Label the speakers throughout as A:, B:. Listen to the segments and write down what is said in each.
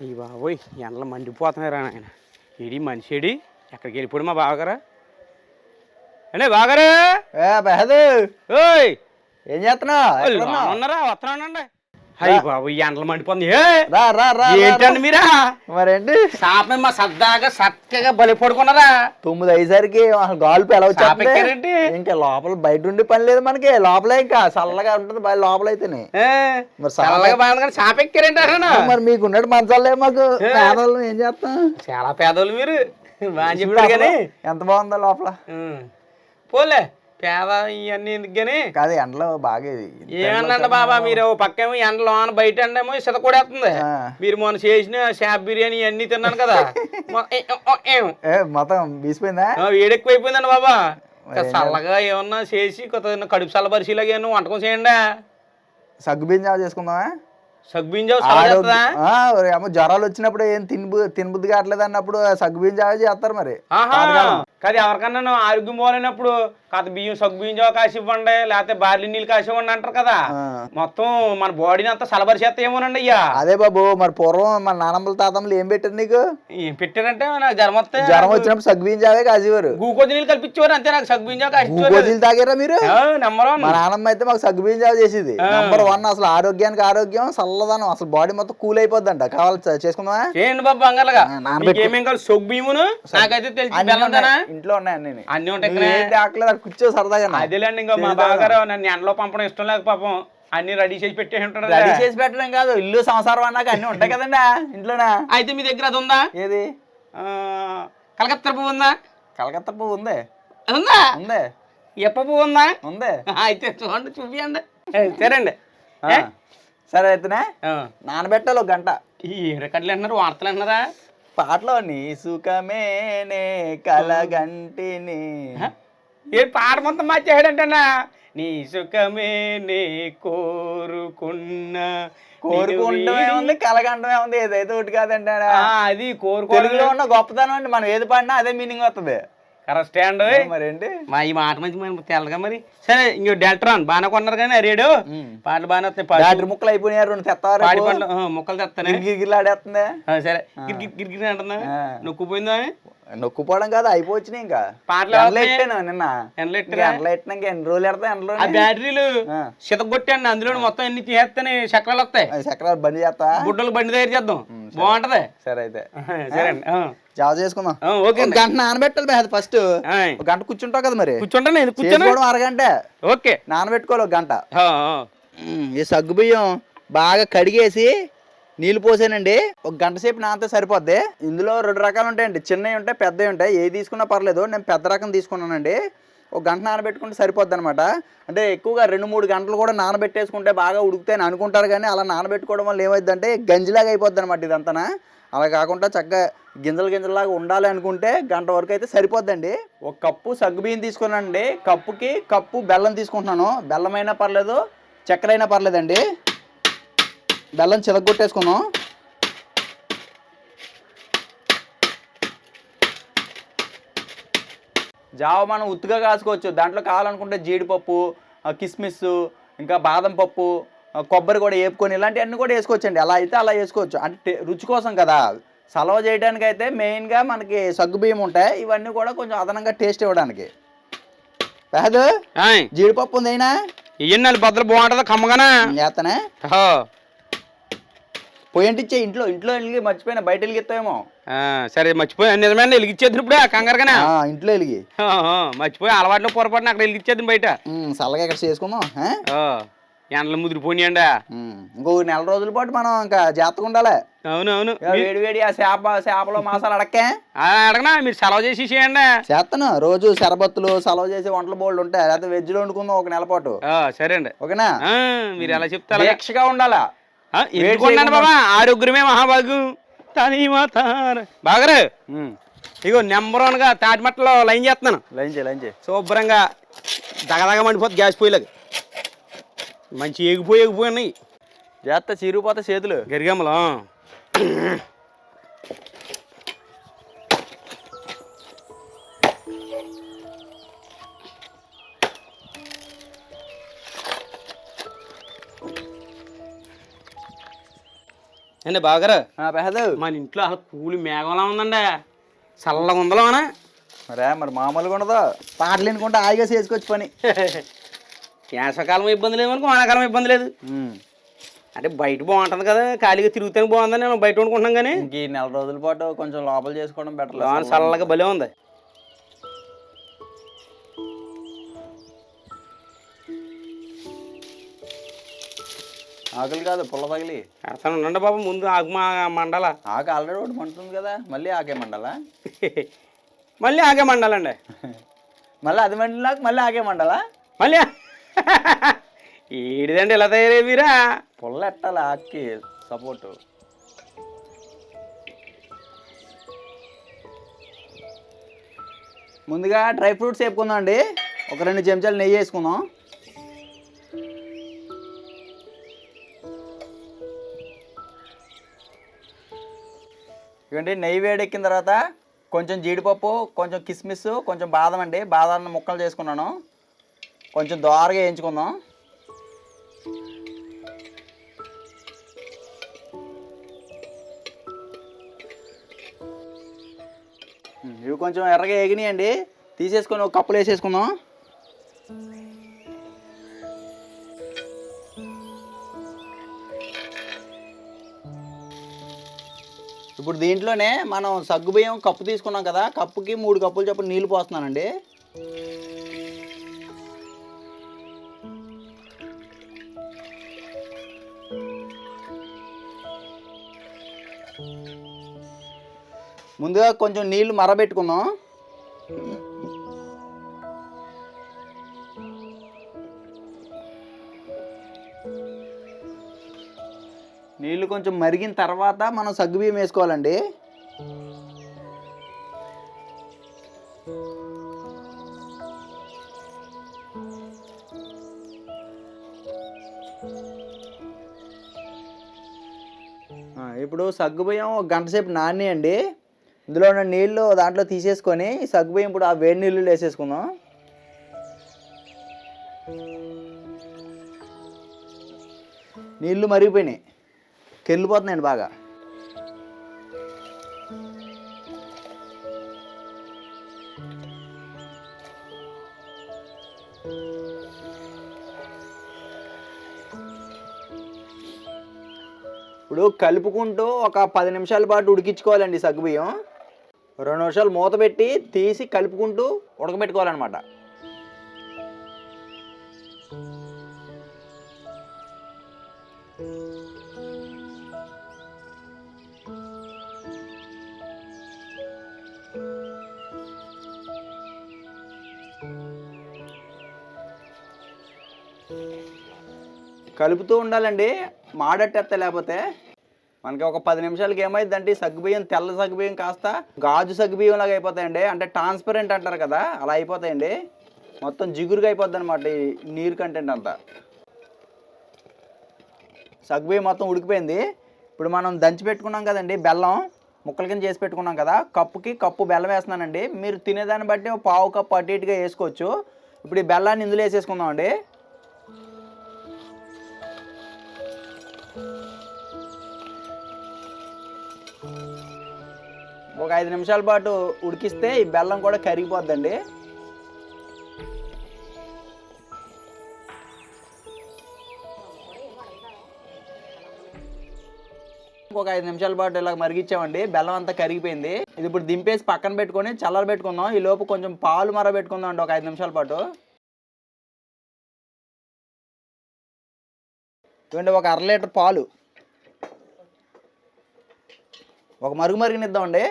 A: ఈ బాబోయ్ ఎండలు మండిపోతున్నారా ఆయన. ఏడి మనిషి ఏడి ఎక్కడికి వెళ్ళిపోడు మా బావగారా? అంటే బాగారు
B: బెహదు
A: ఓయ్
B: ఏం చేస్తున్నావు?
A: ఉన్నారా? వస్తున్నానండి. అయ్యి బాబు ఈ ఎండలు మండిపోతుంది.
B: రా రా రా
A: ఏంటండి మీరా?
B: మరేంటి
A: సాప మా సరదాగా చక్కగా బలి పడుకున్నారా?
B: 9 అయ్యేసరికి గాల్పు ఎలా
A: వచ్చారండి?
B: ఇంకా లోపల బయట ఉండి పని లేదు మనకి, లోపలే ఇంకా చల్లగా ఉంటుంది లోపల అయితేనే.
A: మరి సాప ఎక్కారండి అసలు?
B: మరి మీకు ఉన్నట్టు మంచాలే మాకు పేదవాళ్ళు ఏం చేస్తాం.
A: చాలా పేదవాళ్ళు మీరు. బాగా చెప్పారు కానీ
B: ఎంత బాగుందో లోపల.
A: పోలే పేద ఇవన్నీ ఎందుకు కానీ
B: కాదు ఎండలో బాగా
A: ఏమన్నండి బాబా మీరు పక్కేమో ఎండలో బయట ఎండేమో ఇసుక కూడా వేస్తుంది. మీరు మొన్న చేసిన షాప్ బిర్యానీ అన్ని తిన్నాను కదా
B: మొత్తం బీసిపోయిందా?
A: వేడెక్కువైపోయిందండి బాబా. చల్లగా ఏమన్నా చేసి కొత్త కడుపు చల్లబరిచేలాగా ఏమన్నా వంటకం చేయండి.
B: సగ్గుబియ్యం జావ చేసుకుందామా?
A: సగ్గుబియ్యం
B: జ్వరాలు వచ్చినప్పుడు ఏం తినబుద్ధి కావట్లేదు అన్నప్పుడు సగ్గుబియ్యం జావ చేస్తారు మరి.
A: కాదు ఎవరికన్నా ఆరోగ్యం పోలేనప్పుడు కాదు బియ్యం సగ్గు బియ్యం జావ కాసి ఇవ్వండి, లేకపోతే బార్లీ నీళ్ళు కాసి ఇవ్వండి అంటారు కదా. మొత్తం మన బాడీని అంతా సలబరిచేస్తాయేమోనండి అయ్యా.
B: అదే బాబు మరి పూర్వం మన నానమ్మల తాతమ్మలు ఏం పెట్టారు నీకు?
A: ఏం పెట్టారంటే నాకు జ్వరం
B: వచ్చినప్పుడు సగ్గు బియ్యం జావే కాసేవారు.
A: గ్లూకోజ్ నీళ్ళు కల్పించేవారు అంతే. నాకు సగ్గు బియ్యం జావ కాసి
B: గ్లూకోజ్ నీళ్ళు తాగారా మీరు?
A: నెంబర్ 1.
B: మా నానమ్మ అయితే మాకు సగ్గు బియ్యం జావ చేసేది. నెంబర్ 1 అసలు ఆరోగ్యానికి ఆరోగ్యం, చల్లదనం, అసలు బాడీ మొత్తం కూల్ అయిపోద్దంట. కావాలి చేసుకుందామా?
A: చేయండి బాబు బంగారుగా. ఏమేం కావాలి? సగ్గు బియ్యమును నాకైతే తెలిసి
B: ఇంట్లో ఉన్నాయి
A: అన్ని ఉంటాయి.
B: కూర్చో సరదాగా.
A: అదేలేండి ఇంకా మా బావగారు నన్ను ఎండలో పంపడం ఇష్టం లేక పాపం అన్ని రెడీ చేసి పెట్టేసి ఉంటాడు.
B: రెడీ చేసి పెట్టడం కాదు, ఇల్లు సంసారం అన్నాక అన్ని ఉంటాయి కదండి ఇంట్లోనా.
A: అయితే మీ దగ్గర అది ఉందా?
B: ఏది?
A: కలకత్తా పువ్వు ఉందా?
B: కలకత్తా పువ్వు ఉంది.
A: ఉందా?
B: ఉంది.
A: ఎప్ప పువ్వు ఉందా?
B: ఉంది.
A: అయితే చూడండి చూపియండి. సరేండి.
B: సరే అయితేనే నానబెట్టాలి 1 గంట.
A: ఈ రికార్డులు అంటున్నారు, వార్తలు అంటున్నారా?
B: పాటలో నీ సుఖమేనే కలగంటిని
A: ఏ పాట మొత్తం మార్చేసాడంటన్నా. నీ సుఖమే నే
B: కోరుకుంటమే ఉంది, కలగంటమే ఉంది, ఏదైతే ఒకటి కాదండి.
A: అది
B: తెలుగులో ఉన్న గొప్పతనం అండి, మనం ఏది పాడినా అదే మీనింగ్ వస్తుంది.
A: కరెక్టే అండి.
B: మరేంటి
A: మా ఈ మాట మంచి మనం తెల్లగా మరి. సరే ఇంకో డెల్ట్రాన్ బాగా కొన్నారు కానీ రేడు పాటలు బాగానే వస్తాయి.
B: బ్యాటరీ ముక్కలు అయిపోయినాయి 2 తెస్తారు.
A: పాడి పండ్లు ముక్కలు తెస్తానే
B: గిరిగిరిలు ఆడేస్తుంది.
A: సరే గిరిగిరి అంటున్నా. నొక్కుపోయిందా?
B: నొక్కుపోవడం కాదు, అయిపోవచ్చినాయి. ఇంకా
A: పాటలు
B: ఎట్టాను నిన్న ఎండలో ఎట్టినాక ఎన్ని రోజులు ఎడతా ఎండలో.
A: ఆ బ్యాటరీలు చితగొట్టండి, అందులో మొత్తం ఎన్ని తీసేస్తానే చక్రాలు వస్తాయి.
B: చక్రాలు బండి చేస్తా,
A: బుడ్డలు బండి తయారు చేద్దాం, బాగుంటది.
B: సరే అయితే
A: సరే అండి
B: జావ చేసుకుందాం. గంట నానబెట్టాలి బేహ. ఫస్ట్ 1 గంట కూర్చుంటావు కదా మరి. కూర్చుంటాను అరగంట.
A: ఓకే
B: నానబెట్టుకోవాలి 1 గంట. ఈ సగ్గు బియ్యం బాగా కడిగేసి నీళ్ళు పోసానండి. 1 గంట సేపు నానితే సరిపోద్ది. ఇందులో 2 రకాలు ఉంటాయండి, చిన్నవి ఉంటాయి, పెద్దవి ఉంటాయి. ఏది తీసుకున్నా పర్లేదు. నేను పెద్ద రకం తీసుకున్నానండి. 1 గంట నానబెట్టుకుంటే సరిపోద్ది అనమాట. అంటే ఎక్కువగా 2-3 గంటలు కూడా నానబెట్టేసుకుంటే బాగా ఉడుకుతాయని అనుకుంటారు, కానీ అలా నానబెట్టుకోవడం వల్ల ఏమైందంటే గంజిలాగా అయిపోద్ది అనమాట ఇదంతా. అలా కాకుండా చక్కగా గింజలాగా ఉండాలి అనుకుంటే 1 గంట వరకు అయితే సరిపోద్దండి. 1 కప్పు సగ్గుబియ్యం తీసుకున్నానండి. కప్పుకి కప్పు బెల్లం తీసుకుంటున్నాను. బెల్లం అయినా పర్లేదు, చక్కెర అయినా పర్లేదండి. బెల్లం చిలగొట్టేసుకున్నాం. జావ మనం ఉత్తుగా కాసుకోవచ్చు. దాంట్లో కావాలనుకుంటే జీడిపప్పు, కిస్మిస్, ఇంకా బాదం పప్పు, కొబ్బరి కూడా వేపుకొని ఇలాంటివన్నీ కూడా వేసుకోవచ్చండి. అలా అయితే అలా వేసుకోవచ్చు. అంటే రుచి కోసం కదా. సలవ చేయడానికి అయితే మెయిన్గా మనకి సగ్గుబియ్యం ఉంటాయి. ఇవన్నీ కూడా కొంచెం అదనంగా టేస్ట్ ఇవ్వడానికి. కాదు జీడిపప్పు ఉంది అయినా
A: ఇవన్నీ బద్దలు బాగుంటుందా కమ్మగానే
B: చేస్తానే. పోయింటిచ్చే ఇంట్లో వెలిగి మర్చిపోయినా, బయట వెలిగిస్తామేమో.
A: సరే మర్చిపోయి నిజమే వెలిగిచ్చేది ఇప్పుడు కంగారుగానే.
B: ఇంట్లో వెలిగి
A: మర్చిపోయి అలవాట్లో పొరపాటున అక్కడ వెలిగిచ్చేది బయట.
B: చల్లగా ఇక్కడ చేసుకుందాం.
A: ఎండలు ముదిరిపోయినాయండి.
B: ఇంకో 1 నెల రోజుల పాటు మనం ఇంకా జాగ్రత్తగా ఉండాలి.
A: అవునవును.
B: వేడి ఆ చేపలో మాసాలు
A: అడగనా మీరు సెలవు చేసి చేయండి.
B: చేస్తాను. రోజు శరబత్తులు సెలవు చేసి వంటలు బోల్డ్ ఉంటాయి. లేకపోతే వెజ్ లో వండుకుందాం 1 నెల పాటు.
A: సరే అండి.
B: ఓకేనా?
A: మీరు ఎలా చెప్తారు?
B: దీక్షగా ఉండాలా.
A: బాబా ఆరోగ్యమే మహాభాగ్యం. బాగారు ఇగో నెంబర్ 1 గా తాటిమట్టలో లైన్ చేస్తున్నాను.
B: లైన్ చేయి
A: శుభ్రంగా దగదగ మండిపోతుంది గ్యాస్ పొయ్యిలాగా. మంచి ఎగిపోయి
B: చేస్తా చీరిపోతా చేతులు
A: గరిగమ్మలో. అండి బావగారు
B: పెహదు
A: మన ఇంట్లో అసలు కూలి మేఘంలా ఉందండి, చల్లగా ఉందలోనా.
B: మరే మరి మామూలుగా ఉండదు, పాటలు వినుకుంటే హాయిగా చేసుకొచ్చి పని.
A: వేసవకాలం ఇబ్బంది లేదు మనకు, వానాకాలం ఇబ్బంది లేదు. అంటే బయట బాగుంటుంది కదా, ఖాళీగా తిరుగుతానికి బాగుందని నేను బయట వండుకుంటున్నాం. కానీ
B: ఇంక ఈ 4 రోజుల పాటు కొంచెం లోపల చేసుకోవడం బెటర్.
A: చల్లగా భలే ఉంది.
B: ఆకులు కాదు పుల్ల తగిలి
A: అసలు ఉండండి బాబు, ముందు ఆకు మండాల.
B: ఆకు ఆల్రెడీ ఒకటి మంటుంది కదా, మళ్ళీ ఆకే మండాలా?
A: మళ్ళీ ఆగే మండాలండి.
B: మళ్ళీ అది మండినాక మళ్ళీ ఆకే మండాలా?
A: మళ్ళీ ఏడిదండి ఇలా తయారయ్యి మీరా?
B: పుల్ల ఎట్టాలి ఆకి సపోర్టు. ముందుగా డ్రై ఫ్రూట్స్ వేపుకుందాం అండి. ఒక 2 చెంచాలు నెయ్యి వేసుకుందాం. ఇవ్వండి, నెయ్యి వేడెక్కిన తర్వాత కొంచెం జీడిపప్పు, కొంచెం కిస్మిస్, కొంచెం బాదం అండి. బాదాన్ని ముక్కలు చేసుకున్నాను, కొంచెం దోరగా వేయించుకుందాం. ఇవి కొంచెం ఎర్రగా ఎగినాయండి, తీసేసుకొని ఒక కప్పులు వేసేసుకుందాం. ఇప్పుడు దీంట్లోనే మనం సగ్గుబియ్యం కప్పు తీసుకున్నాం కదా, కప్పుకి 3 కప్పులు చొప్పున నీళ్ళు పోస్తున్నానండి. ముందుగా కొంచెం నీళ్లు మరబెట్టుకుందాం. నీళ్ళు కొంచెం మరిగిన తర్వాత మనం సగ్గుబియ్యం వేసుకోవాలండి. ఇప్పుడు సగ్గుబియ్యం 1 గంట సేపు నానేయండి. ఇందులో ఉన్న నీళ్ళు దాంట్లో తీసేసుకొని ఈ సగ్గుబియ్యం ఇప్పుడు ఆ వేడి నీళ్ళు వేసేసుకుందాం. నీళ్ళు మరిగిపోయినాయి, కెళ్ళిపోతున్నాయండి బాగా. ఇప్పుడు కలుపుకుంటూ ఒక 10 నిమిషాల పాటు ఉడికించుకోవాలండి సగ్గుబియ్యం. 2 నిమిషాలు మూత పెట్టి తీసి కలుపుకుంటూ ఉడకబెట్టుకోవాలన్నమాట. కలుపుతూ ఉండాలండి, మాడట్టేస్తే లేకపోతే మనకి ఒక 10 నిమిషాలకి ఏమైందంటే సగ్గుబియ్యం తెల్ల సగ్గుబియ్యం కాస్త గాజు సగ్గుబియ్యం లాగా అయిపోతాయండి. అంటే ట్రాన్స్పరెంట్ అంటారు కదా, అలా అయిపోతాయండి. మొత్తం జిగురుగా అయిపోద్ది అనమాట ఈ నీరు కంటెంట్ అంతా. సగ్గుబియ్యం మొత్తం ఉడికిపోయింది. ఇప్పుడు మనం దంచి పెట్టుకున్నాం కదండి బెల్లం, ముక్కల కింద చేసి పెట్టుకున్నాం కదా, కప్పుకి కప్పు బెల్లం వేస్తున్నానండి. మీరు తినేదాన్ని బట్టి 1/4 కప్పు అటు ఇటుగా వేసుకోవచ్చు. ఇప్పుడు ఈ బెల్లాన్ని ఇందులో వేసేసుకుందాం అండి. ఒక 5 నిమిషాల పాటు ఉడికిస్తే ఈ బెల్లం కూడా కరిగిపోద్దండి. ఒక 5 నిమిషాల పాటు ఇలా మరిగించామండి, బెల్లం అంతా కరిగిపోయింది. ఇది ఇప్పుడు దింపేసి పక్కన పెట్టుకొని చల్లార పెట్టుకుందాం. ఈ లోపు కొంచెం పాలు మరబెట్టుకుందాం అండి, ఒక 5 నిమిషాల పాటు. చూడండి, ఒక 1/2 లీటర్ పాలు ఒక మరిగినిద్దామండి.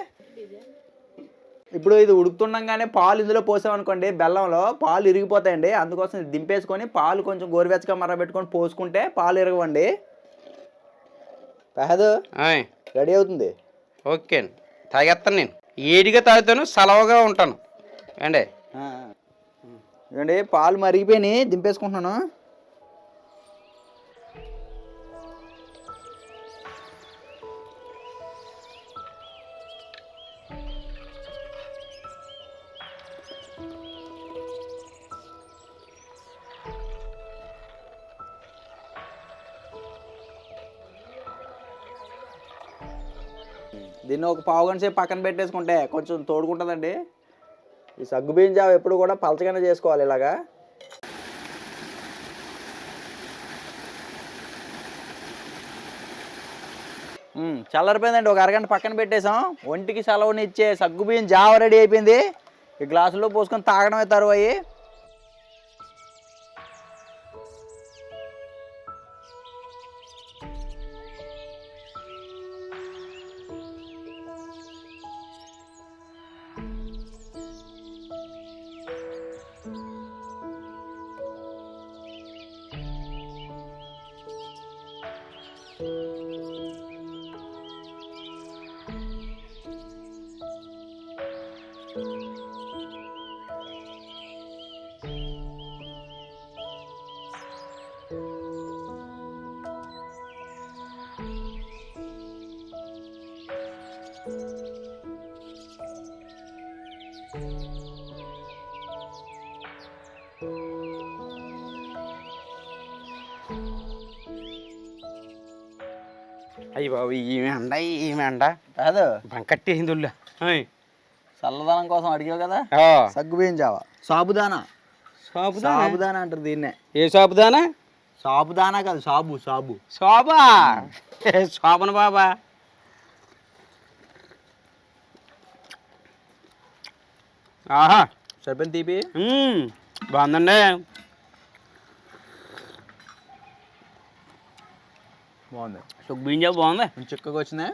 B: ఇప్పుడు ఇది ఉడుకుతుండగానే పాలు ఇందులో పోసామనుకోండి, బెల్లంలో పాలు ఇరిగిపోతాయండి. అందుకోసం ఇది దింపేసుకొని పాలు కొంచెం గోరువెచ్చగా మరబెట్టుకొని పోసుకుంటే పాలు ఇరగవండి. పెహదు రెడీ అవుతుంది.
A: ఓకే అండి, తాగేస్తాను. నేను ఏడిగా తాగుతాను, సలవగా ఉంటాను అండి.
B: ఇవ్వండి, పాలు మరిగిపోయినాయి, దింపేసుకుంటున్నాను. దీన్ని ఒక పావు గంట సేపు పక్కన పెట్టేసుకుంటే కొంచెం తోడుకుంటుందండి. ఈ సగ్గుబియ్యం జావ ఎప్పుడు కూడా పలచగానే చేసుకోవాలి ఇలాగా. చల్లరిపోయిందండి, ఒక అరగంట పక్కన పెట్టేసాం. ఒంటికి సెలవునిచ్చే సగ్గుబియ్యం జావ రెడీ అయిపోయింది. ఈ గ్లాసులో పోసుకొని తాగడమే తరువాయి.
A: అయ్యి బాబు ఈమె అండ
B: కాదు
A: బంకట్టేసింది ఒళ్ళు.
B: చల్లదనం కోసం అడిగావు కదా. సగ్గుబియ్యం జావ సాబుదానా సాబుదానా అంటారు దీన్నే.
A: ఏ సాబుదానా?
B: సాబుదానా కాదు, సాబు సాబు
A: శోభా శోభన బాబా. ఆహా
B: సరిపోయింది తీపి.
A: బాగుందండి.
B: బాగుంది.
A: సగ్గుబియ్యం జావ బాగుంది,
B: చిక్కగా వచ్చిందా.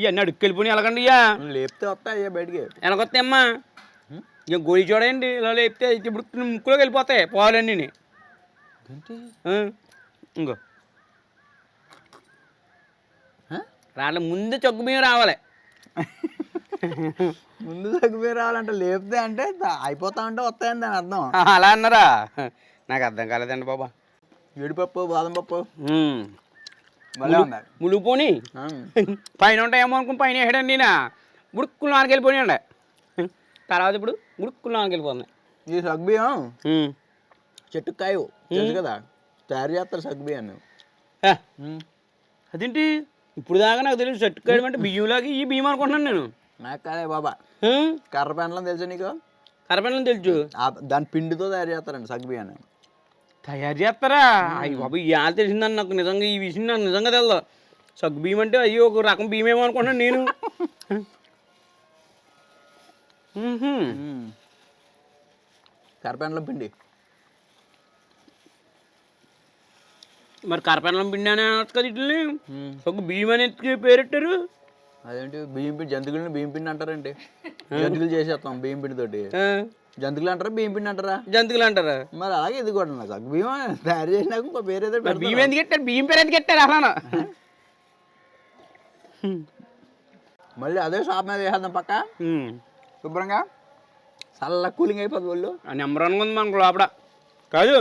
A: ఇవన్నీ అడుక్కి వెళ్ళిపోయి ఎలాగండి ఇయ్యా
B: లేపితే వస్తాయి బయటికి.
A: ఎలాగొస్తాయమ్మా? ఇక గోళీ చూడండి ఇలా లేపితే ఇప్పుడు ముక్కులోకి వెళ్ళిపోతాయి పాలన్నీ. ఇంకో రాలే, ముందు సగ్గుబియ్యం రావాలి.
B: ముందు సగ్గుబియ్యం రావాలంటే లేపితే అంటే అయిపోతా ఉంటే వస్తాయని దాని అర్థం.
A: అలా అన్నారా? నాకు అర్థం కాలేదండి బాబా.
B: జీడిపప్పు బాదం పప్పు
A: ములుగుపోని పైన ఉంటాయేమో అనుకుని పైన వేయడండి. నేను గుడుక్కులు నాలుగు వెళ్ళిపోయాయండి. తర్వాత ఇప్పుడు గుడుక్కులు నాలుగు వెళ్ళిపోతున్నాయి.
B: ఈ సగ్గుబియ్యం చెట్టు కాయవు తెలుసు కదా, తయారు చేస్తారు సగ్గుబియ్యాన్ని.
A: అదేంటి ఇప్పుడు దాకా నాకు తెలియదు. చెట్టు కాయడం అంటే బియ్యంలాగా ఈ బియ్యం అనుకుంటున్నాను నేను.
B: నాకు కాదే బాబా. కర్రపెండలం తెలుసా నీకు?
A: కర్రపెండలం తెలుసు.
B: దాని పిండితో తయారు చేస్తారండి సగ్గుబియ్యాన్ని.
A: తయారు చేస్తారా? అయ్యి బాబు ఇలా తెలిసిందని నాకు నిజంగా ఈ విషయం నాకు నిజంగా తెలదు. సగ్గు బియ్యం అంటే అయ్యో ఒక రకం బియ్యం ఏమో అనుకుంటున్నాను నేను.
B: కర్రపెండలం పిండి.
A: మరి కర్రపెండలం పిండి అని కదా ఇట్లని సగ్గు బియ్యం అని పేరెట్టారు.
B: అదేంటి బియ్యం పిండి, జంతికలని బియ్యం పిండి అంటారండి. జంతికలు చేసేస్తాం బియ్యం పిండి తోటి. జంతికలు అంటారా బియ్యం పిండి అంటారా?
A: జంతికలు అంటారా?
B: మరి అలాగే ఇది కూడా నాకు బియ్యం తయారు చేసినాక ఇంకో పేరు ఏదో
A: బియ్యం ఎందుకు పెట్టారు? బియ్యం పేరు ఎందుకు పెట్టారు అలా?
B: మళ్ళీ అదే షాప్ మీద వేసేద్దాం పక్క శుభ్రంగా. చల్ల కూలింగ్ అయిపోతుంది వాళ్ళు.
A: నెంబర్ వన్ ఉంది మనకు లోపల కాదు.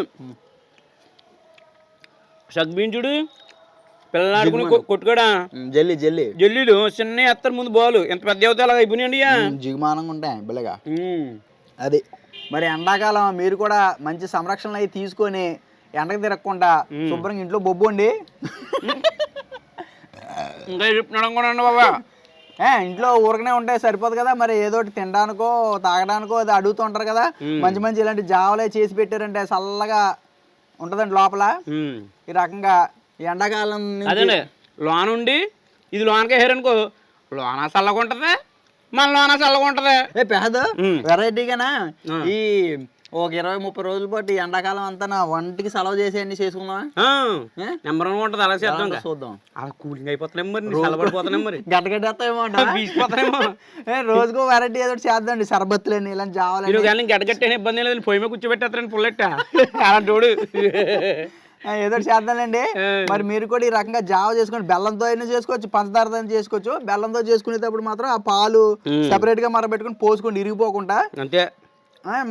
A: సగ్గుబియ్యం చూడు పిల్లలు ఆడుకుని కొట్టుకోడా
B: జల్లి జల్లి
A: జల్లీలు చిన్న ఎత్తారు ముందు బాలు ఎంత పెద్ద అవుతా అలా అయిపోయినాయండి.
B: జిగుమానంగా ఉంటాయి బిల్లగా. అది మరి ఎండాకాలం మీరు కూడా మంచి సంరక్షణ అవి తీసుకొని ఎండకు తిరగకుండా శుభ్రంగా ఇంట్లో బొబ్బుండి
A: ఇంకా చెప్తున్నాడు కూడా అండి బాబా.
B: ఇంట్లో ఊరకనే ఉంటే సరిపోదు కదా, మరి ఏదోటి తినడానికో తాగడానికో అది అడుగుతూ ఉంటారు కదా. మంచి మంచి ఇలాంటి జావలే చేసి పెట్టారంటే చల్లగా ఉంటుందండి లోపల. ఈ రకంగా ఎండాకాలం
A: అదే లోన ఉండి ఇది లోనకి వేసారనుకో లోన చల్లగా ఉంటుంది, మన లోన చల్లగా ఉంటుంది.
B: పెద్ద వెరైటీగానా ఈ ఒక 20-30 రోజుల పాటు ఎండాకాలం అంతా నా వంటికి సెలవు చేసేయండి చేసుకుందాం.
A: నెంబర్ వన్ ఉంటుంది. అలా చేద్దాం చూద్దాం. అలా కూలింగ్ అయిపోతున్నాం మరి చల్లబడిపోతున్నాం మరి
B: గడ్డగట్టేస్తామో
A: బీసిపోతామేమో.
B: రోజుకో వెరైటీ ఏదో చేద్దాండి. సరబత్తులని ఇలాంటి జావాలి
A: కానీ గడ్డగట్టే ఇబ్బంది లేదు. పొయ్యి మీద కూర్చోబెట్టేస్తారని పుల్లెట్ట అలాంటి వాడు
B: ఏదో చేద్దాంలేండి. మరి మీరు కూడా ఈ రకంగా జావ చేసుకొని బెల్లంతో అయినా చేసుకోవచ్చు, పంచదారతో చేసుకోవచ్చు. బెల్లంతో చేసుకునేటప్పుడు మాత్రం ఆ పాలు సెపరేట్ గా మరబెట్టుకుని పోసుకోండి ఇరిగిపోకుండా.
A: అంతే.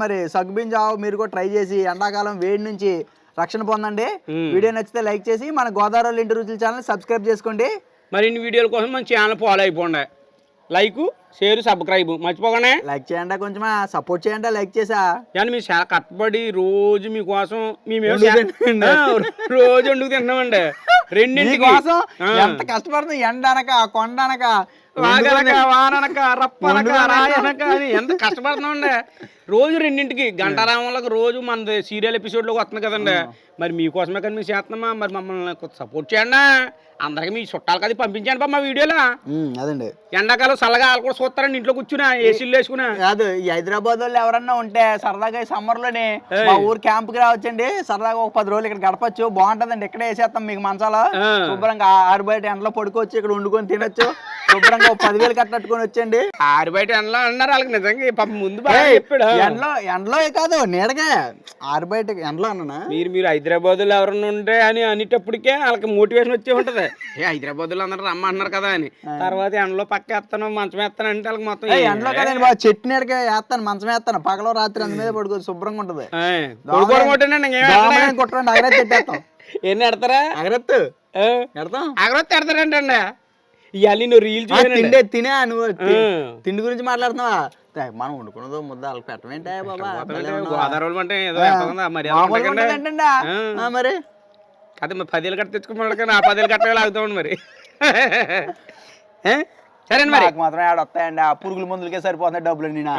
B: మరి సగ్గుబియ్యం జావ మీరు కూడా ట్రై చేసి ఎండాకాలం వేడి నుంచి రక్షణ పొందండి. వీడియో నచ్చితే లైక్ చేసి మన గోదావరి ఇంటి రుచుల ఛానల్ సబ్స్క్రైబ్ చేసుకోండి.
A: మరిన్ని వీడియోల కోసం మన ఛానల్ ఫాలో అయిపోండి. లైక్ షేర్ సబ్స్క్రైబ్ మర్చిపోగానే
B: లైక్ చేయండి, కొంచెం సపోర్ట్ చేయండి. లైక్ చేసా
A: కానీ మీరు చాలా కష్టపడి రోజు మీకోసం మేము
B: వండుకు
A: రోజు వండుకు తింటున్నామండి. రెండింటి
B: కోసం ఎంత కష్టపడుతుంది. ఎండ అనక కొండ అనక
A: వాగనక వాననక రప్పనక రాయనక అని ఎంత కష్టపడుతున్నామండి. రోజు రెండింటికి గంటారామంలోకి రోజు మన సీరియల్ ఎపిసోడ్లోకి వస్తుంది కదండి. మరి మీకోసమే కానీ మేము చేస్తున్నామా, మరి మమ్మల్ని సపోర్ట్ చేయండి. అందరికి మీ చుట్టాలు కదా పంపించండి మా వీడియోలో.
B: అదండి
A: ఎండాకాలం చల్లగా వాళ్ళు కూడా చూస్తారండి ఇంట్లో కూర్చున్నా ఏసీలు వేసుకున్నా.
B: కాదు, ఈ హైదరాబాద్ వాళ్ళు ఎవరన్నా ఉంటే సరదాగా ఈ సమ్మర్ లోనే మా ఊరు క్యాంప్ కి రావచ్చండి. సరదాగా ఒక 10 రోజులు ఇక్కడ గడపచ్చు. బాగుంటదండి. ఇక్కడే వేసేస్తాం మీకు మంచాలో. శుభ్రంగా ఆరు బయట ఎండలో పడుకోవచ్చు, ఇక్కడ వండుకొని తినొచ్చు. శుభ్రంగా 10,000 కట్టట్టుకొని వచ్చండి.
A: ఆరు బయట ఎండలో అన్నారు వాళ్ళకి నిజంగా పాపం ముందు చెప్పాడు.
B: ఎండలో కాదు, నీడగా ఆరు బయట ఎండలో అన్నా.
A: మీరు హైదరాబాద్ లో ఎవరన్నా ఉంటే అని అనేటప్పటికే వాళ్ళకి మోటివేషన్ వచ్చే ఉంటది. హైదరాబాద్ లో అందరూ రమ్మంటున్నారు కదా అని. తర్వాత ఎండలో పక్క వేస్తాను మంచం వేస్తాను అంటే వాళ్ళకి మొత్తం
B: ఎండలో కదండి బాబు, చెట్టు నీడగా వేస్తాను, మంచం వేస్తాను. పగలో రాత్రి అందు మీద పడుకోవచ్చు, శుభ్రంగా ఉంటది. కొట్టండి, అగరత్తి పెట్టేస్తాం.
A: ఎన్ని ఎడతారా?
B: అగరత్తు ఎడతాం,
A: అగరత్తి ఎడతారంటండి. ఇవాళ నువ్వు రీల్
B: తినే నువ్వు తిండి గురించి మాట్లాడుతున్నావా? మనం వండుకున్నదో ముద్ద వాళ్ళకి పెట్టమేంటే బాబా.
A: గోదావరి అంటే ఏదో
B: మరి
A: అదే మరి 10,000 కట్ట తెచ్చుకోమన్నాడు కానీ ఆ 10,000 కట్ట ఆగుతామండి మరి. సరేండి మరి
B: మాత్రం ఆడ వస్తాయండి. ఆ పురుగుల మందులకే సరిపోతున్నాయి డబ్బులు. నేను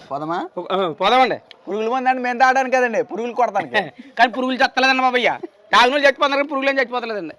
B: పోదామా?
A: పోదామండి.
B: పురుగుల మంది అంటే మేము తాగడానికి కదండి, పురుగులు కొడతానికి.
A: కానీ పురుగులు చత్తలేదండి బాబయ్య. 4 రోజులు చచ్చిపోతున్నారు, పురుగులు ఏం చచ్చిపోతలేదండి.